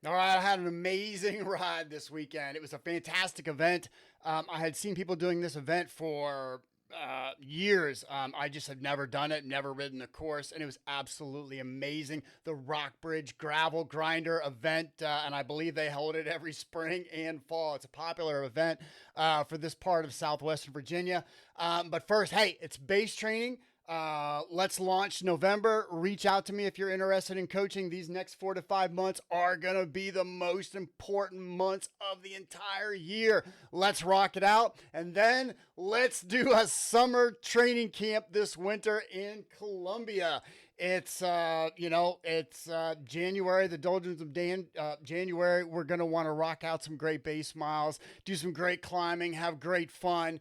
All right, I had an amazing ride this weekend. It was a fantastic event. I had seen people doing this event for years. I just had never done it, never ridden the course, and it was absolutely amazing. The Rockbridge Gravel Grinder event, and I believe they hold it every spring and fall. It's a popular event for this part of southwestern Virginia. But first, hey, it's base training. Let's launch November. Reach out to me if you're interested in coaching. These next 4 to 5 months are going to be the most important months of the entire year. Let's rock it out. And then let's do a summer training camp this winter in Columbia. It's January, the doldrums of January. We're going to want to rock out some great base miles, do some great climbing, have great fun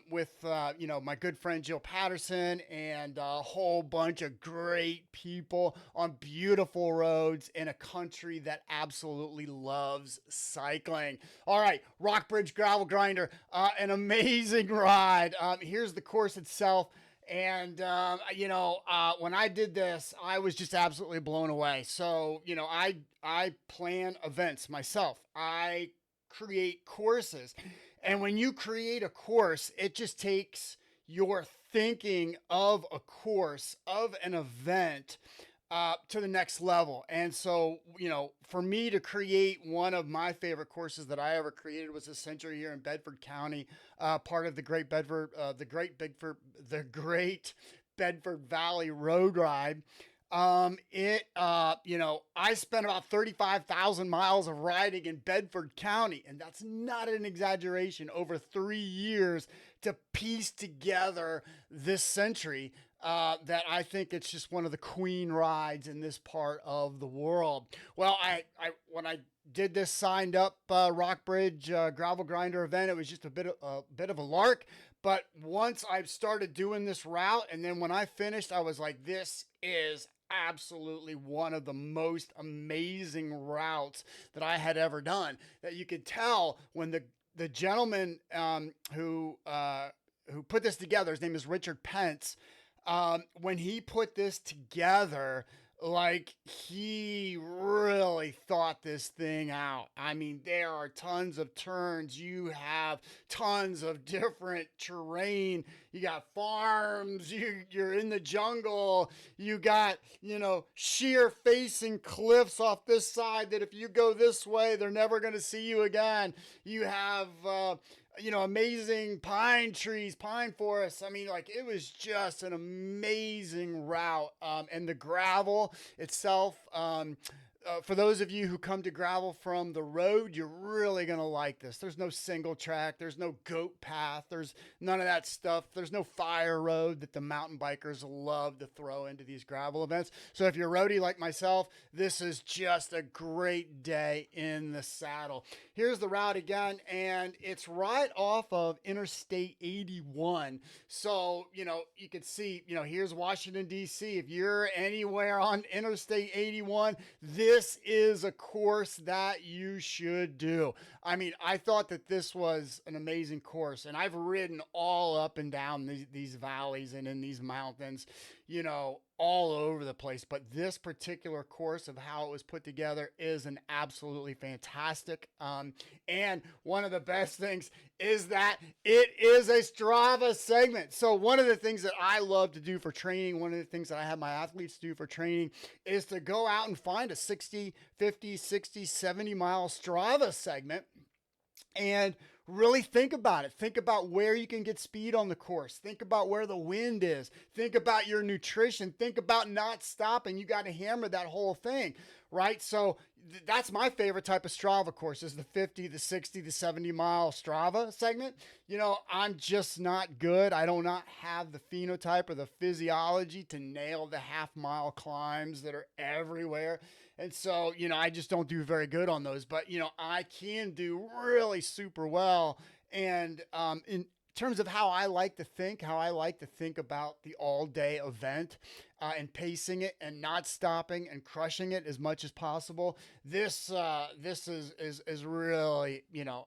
with my good friend Jill Patterson and a whole bunch of great people on beautiful roads in a country that absolutely loves cycling. All right, Rockbridge Gravel Grinder, an amazing ride. Here's the course itself. And, when I did this, I was just absolutely blown away. So, I plan events myself. I create courses. And when you create a course, it just takes your thinking of a course, of an event, to the next level. And so, for me to create one of my favorite courses that I ever created was a Century here in Bedford County, part of the Great Bedford Valley Road Ride. I spent about 35,000 miles of riding in Bedford County, and that's not an exaggeration, over 3 years to piece together this century. That I think it's just one of the queen rides in this part of the world. Well, when I did this signed up Rockbridge Gravel Grinder event, it was just a bit of a lark. But once I started doing this route, and then when I finished, I was like, this is absolutely one of the most amazing routes that I had ever done. That you could tell when the gentleman who put this together, his name is Richard Pence. When he put this together, like he really thought this thing out. I mean, there are tons of turns. You have tons of different terrain. You got farms. You're in the jungle. You got, sheer facing cliffs off this side that if you go this way, they're never going to see you again. You have, amazing pine trees, pine forests. I mean, like it was just an amazing route. And the gravel itself, for those of you who come to gravel from the road, you're really going to like this. There's no single track. There's no goat path. There's none of that stuff. There's no fire road that the mountain bikers love to throw into these gravel events. So if you're a roadie like myself, this is just a great day in the saddle. Here's the route again, and it's right off of Interstate 81. So, you can see, here's Washington, D.C. If you're anywhere on Interstate 81, this is a course that you should do. I mean, I thought that this was an amazing course, and I've ridden all up and down these valleys and in these mountains, all over the place. But this particular course of how it was put together is an absolutely fantastic. And one of the best things is that it is a Strava segment. So one of the things that I love to do for training, one of the things that I have my athletes do for training is to go out and find a 60, 50, 60, 70 mile Strava segment and really think about it. Think about where you can get speed on the course. Think about where the wind is. Think about your nutrition. Think about not stopping. You got to hammer that whole thing, right? So that's my favorite type of Strava course is the 50, the 60, the 70 mile Strava segment. I'm just not good. I do not have the phenotype or the physiology to nail the half mile climbs that are everywhere. And so, I just don't do very good on those, but I can do really super well. And terms of how I like to think about the all day event and pacing it and not stopping and crushing it as much as possible. This is really,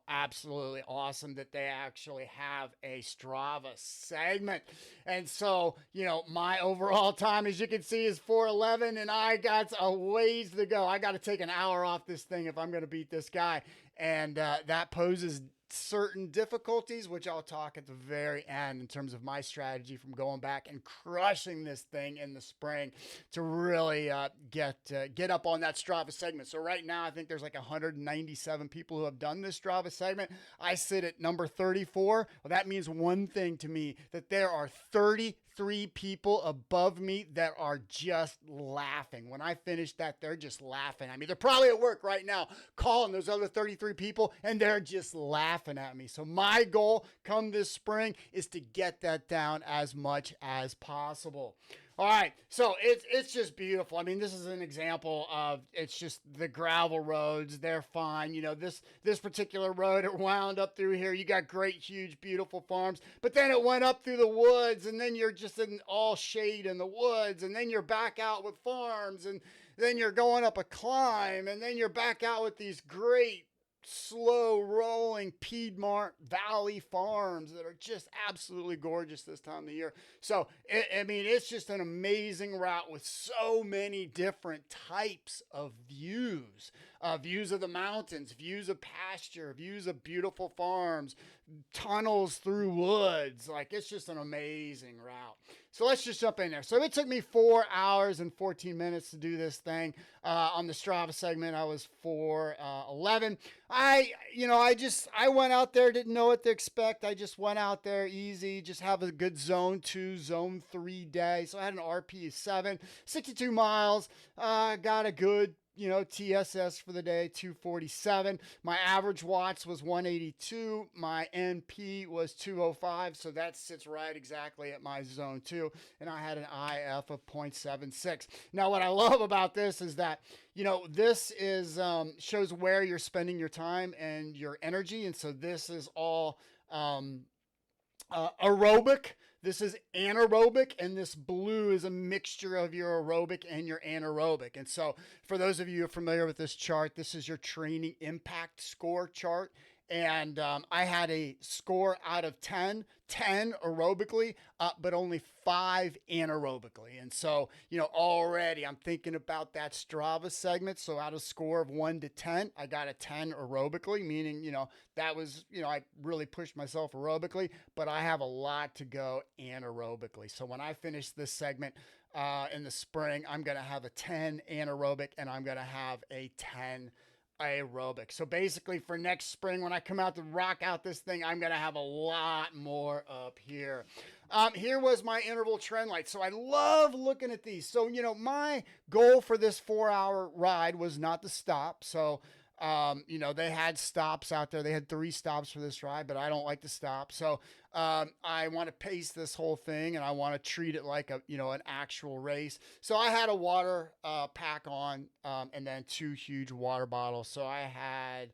absolutely awesome that they actually have a Strava segment. And so, my overall time, as you can see, is 4:11, and I got a ways to go. I got to take an hour off this thing if I'm going to beat this guy. And that poses certain difficulties, which I'll talk at the very end in terms of my strategy from going back and crushing this thing in the spring to really get up on that Strava segment. So right now, I think there's like 197 people who have done this Strava segment. I sit at number 34. Well, that means one thing to me, that there are 33 people above me that are just laughing. When I finish that, they're just laughing at me. They're probably at work right now calling those other 33 people, and they're just laughing at me. So my goal come this spring is to get that down as much as possible. All right, so it's just beautiful. I mean, this is an example of, it's just the gravel roads. They're fine. This particular road, it wound up through here. You got great, huge, beautiful farms, but then it went up through the woods, and then you're just in all shade in the woods, and then you're back out with farms, and then you're going up a climb, and then you're back out with these great slow rolling Piedmont Valley farms that are just absolutely gorgeous this time of year. So, it's just an amazing route with so many different types of views. Views of the mountains, views of pasture, views of beautiful farms, tunnels through woods. Like, it's just an amazing route. So let's just jump in there. So it took me 4 hours and 14 minutes to do this thing. On the Strava segment, I was 4:11. I went out there, didn't know what to expect. I just went out there easy, just have a good zone 2, zone 3 day. So I had an RP of 7, 62 miles, got a good TSS for the day, 247. My average watts was 182. My NP was 205. So that sits right exactly at my zone 2. And I had an IF of 0.76. Now, what I love about this is that, this is shows where you're spending your time and your energy. And so this is all aerobic. This is anaerobic, and this blue is a mixture of your aerobic and your anaerobic. And so for those of you who are familiar with this chart, this is your training impact score chart. And I had a score out of 10 aerobically, but only 5 anaerobically. And so, already I'm thinking about that Strava segment. So out of score of 1 to 10, I got a 10 aerobically, meaning, that was, I really pushed myself aerobically, but I have a lot to go anaerobically. So when I finish this segment in the spring, I'm going to have a 10 anaerobic, and I'm going to have a 10 aerobic. So basically for next spring, when I come out to rock out this thing, I'm going to have a lot more up here. Here was my interval trend light. So I love looking at these. So, my goal for this 4-hour ride was not to stop. So, they had stops out there. They had 3 stops for this ride, but I don't like to stop. So, I want to pace this whole thing, and I want to treat it like an actual race. So I had a water pack on, and then 2 huge water bottles. So I had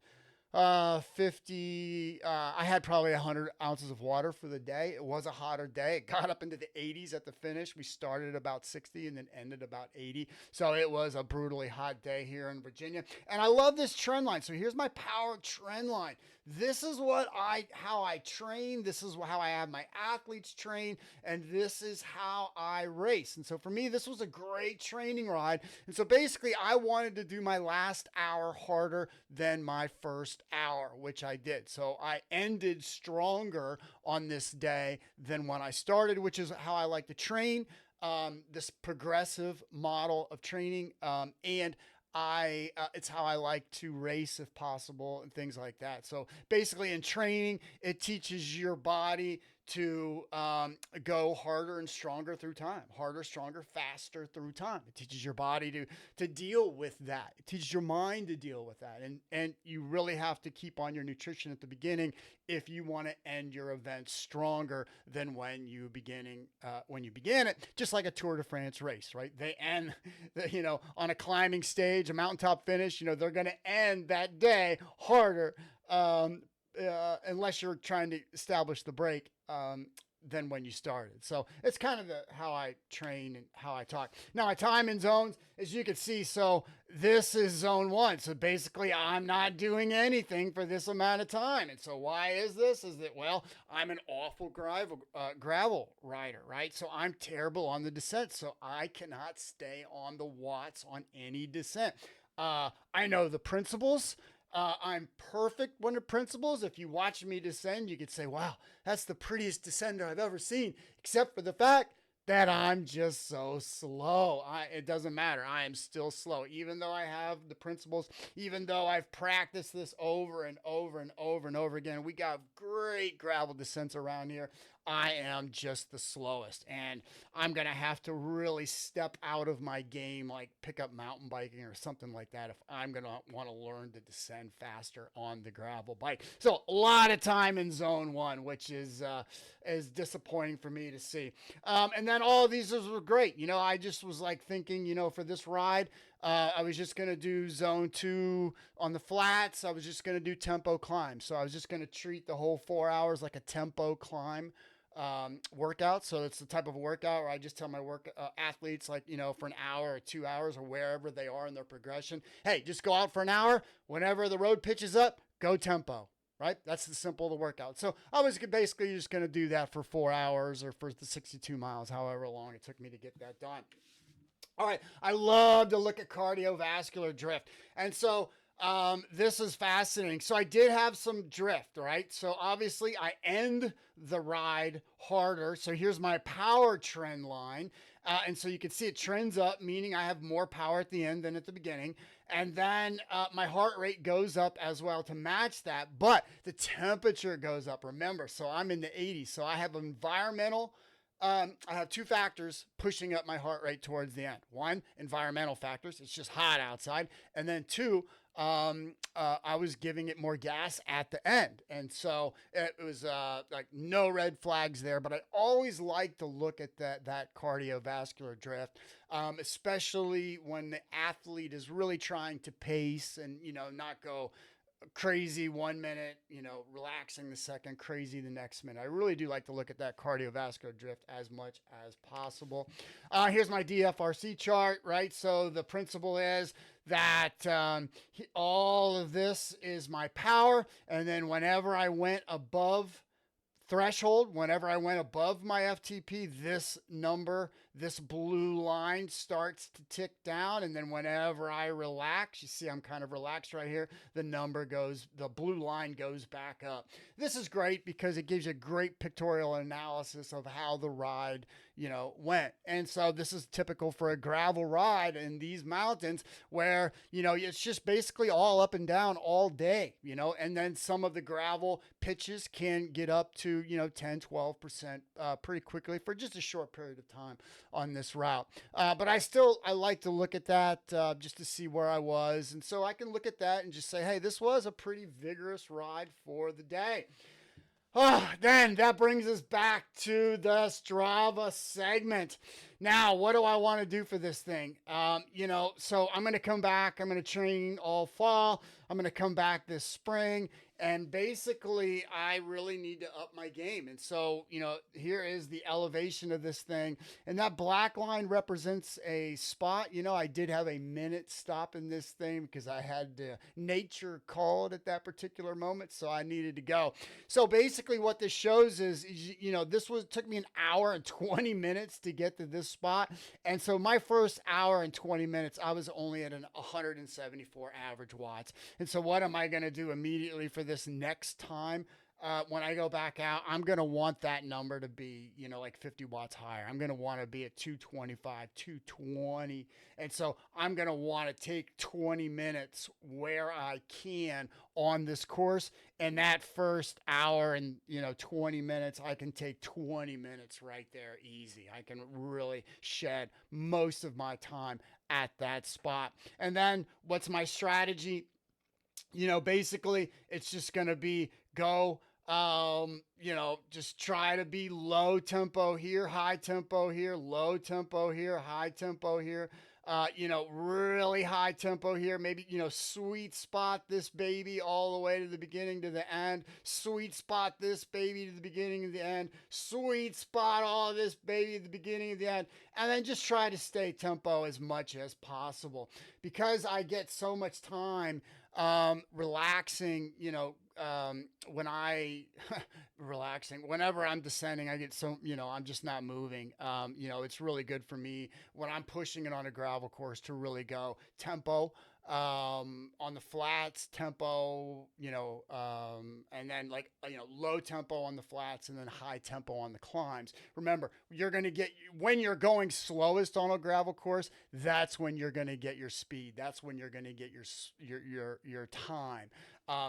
50, I had probably 100 ounces of water for the day. It was a hotter day. It got up into the 80s at the finish. We started at about 60 and then ended about 80. So it was a brutally hot day here in Virginia. And I love this trend line. So here's my power trend line. This is how I train. This is how I have my athletes train. And this is how I race. And so for me, this was a great training ride. And so basically I wanted to do my last hour harder than my first hour, which I did. So I ended stronger on this day than when I started, which is how I like to train, this progressive model of training. And it's how I like to race if possible and things like that. So basically in training, it teaches your body to go harder and stronger through time, harder, stronger, faster through time. It teaches your body to deal with that. It teaches your mind to deal with that. And you really have to keep on your nutrition at the beginning if you want to end your event stronger than when you began it, just like a Tour de France race, right? They end, on a climbing stage, a mountaintop finish, they're going to end that day harder, unless you're trying to establish the break than when you started. So it's kind of how I train and how I talk. Now my time in zones, as you can see, so this is zone 1. So basically I'm not doing anything for this amount of time. And so why is this? Is that, well, I'm an awful gravel rider, right? So I'm terrible on the descent. So I cannot stay on the watts on any descent. I know the principles. I'm perfect when the principles. If you watch me descend, you could say, wow, that's the prettiest descender I've ever seen, except for the fact that I'm just so slow. It doesn't matter. I am still slow. Even though I have the principles, even though I've practiced this over and over and over and over again, we got great gravel descents around here. I am just the slowest. And I'm going to have to really step out of my game, like pick up mountain biking or something like that, if I'm going to want to learn to descend faster on the gravel bike. So a lot of time in zone 1, which is disappointing for me to see. And then all of these were great. I just was like thinking, for this ride, I was just going to do zone 2 on the flats. I was just going to do tempo climb. So I was just going to treat the whole 4 hours like a tempo climb workout. So it's the type of workout where I just tell my athletes, like, for an hour or 2 hours or wherever they are in their progression, hey, just go out for an hour. Whenever the road pitches up, go tempo. Right? That's the simple of the workout. So I was basically just going to do that for 4 hours or for the 62 miles, however long it took me to get that done. All right. I love to look at cardiovascular drift. And so this is fascinating. So I did have some drift, right? So obviously I end the ride harder. So here's my power trend line. And so you can see it trends up, meaning I have more power at the end than at the beginning. And then my heart rate goes up as well to match that. But the temperature goes up, remember. So I'm in the 80s. So I have environmental. I have 2 factors pushing up my heart rate towards the end. 1, environmental factors. It's just hot outside. And then 2, I was giving it more gas at the end. And so it was like no red flags there. But I always like to look at that cardiovascular drift, especially when the athlete is really trying to pace and, not go crazy 1 minute, relaxing the second, crazy the next minute. I really do like to look at that cardiovascular drift as much as possible. Here's my DFRC chart, right? So the principle is that all of this is my power. And then whenever I went above threshold, whenever I went above my FTP, this number, this blue line starts to tick down. And then whenever I relax, you see I'm kind of relaxed right here, the blue line goes back up. This is great because it gives you a great pictorial analysis of how the ride, went. And so this is typical for a gravel ride in these mountains where, it's just basically all up and down all day, and then some of the gravel pitches can get up to, 10, 12% pretty quickly for just a short period of time on this route. But I like to look at that just to see where I was. And so I can look at that and just say, hey, this was a pretty vigorous ride for the day. Then that brings us back to the Strava segment. Now, what do I want to do for this thing? So I'm going to come back. I'm going to train all fall. I'm going to come back this spring. And basically, I really need to up my game. And so, here is the elevation of this thing. And that black line represents a spot. I did have a minute stop in this thing because I had nature called at that particular moment. So I needed to go. So basically what this shows is, took me an hour and 20 minutes to get to this spot. And so my first hour and 20 minutes, I was only at an 174 average watts. And so what am I going to do immediately for this next time? When I go back out, I'm going to want that number to be, like 50 watts higher. I'm going to want to be at 225, 220. And so I'm going to want to take 20 minutes where I can on this course. And that first hour and, 20 minutes, I can take 20 minutes right there easy. I can really shed most of my time at that spot. And then what's my strategy? Basically it's just going to be go, just try to be low tempo here, high tempo here, low tempo here, high tempo here. really high tempo here. Maybe, sweet spot this baby all the way to the beginning to the end. Sweet spot this baby to the beginning of the end. Sweet spot all this baby at the beginning of the end. And then just try to stay tempo as much as possible, because I get so much time relaxing, when I relaxing, whenever I'm descending, I get so, I'm just not moving. It's really good for me when I'm pushing it on a gravel course to really go tempo, on the flats, tempo, and then like, low tempo on the flats and then high tempo on the climbs. Remember, you're going to get, when you're going slowest on a gravel course, that's when you're going to get your speed. That's when you're going to get your time,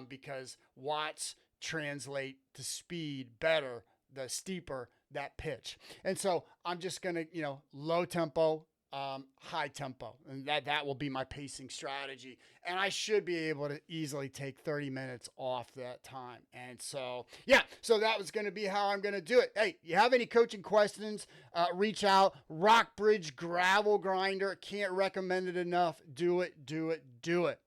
because watts translate to speed better the steeper that pitch. And so I'm just going to, low tempo, high tempo, and that will be my pacing strategy. And I should be able to easily take 30 minutes off that time. And so, yeah, so that was going to be how I'm going to do it. Hey, you have any coaching questions, reach out. Rockbridge Gravel Grinder, can't recommend it enough. Do it, do it, do it.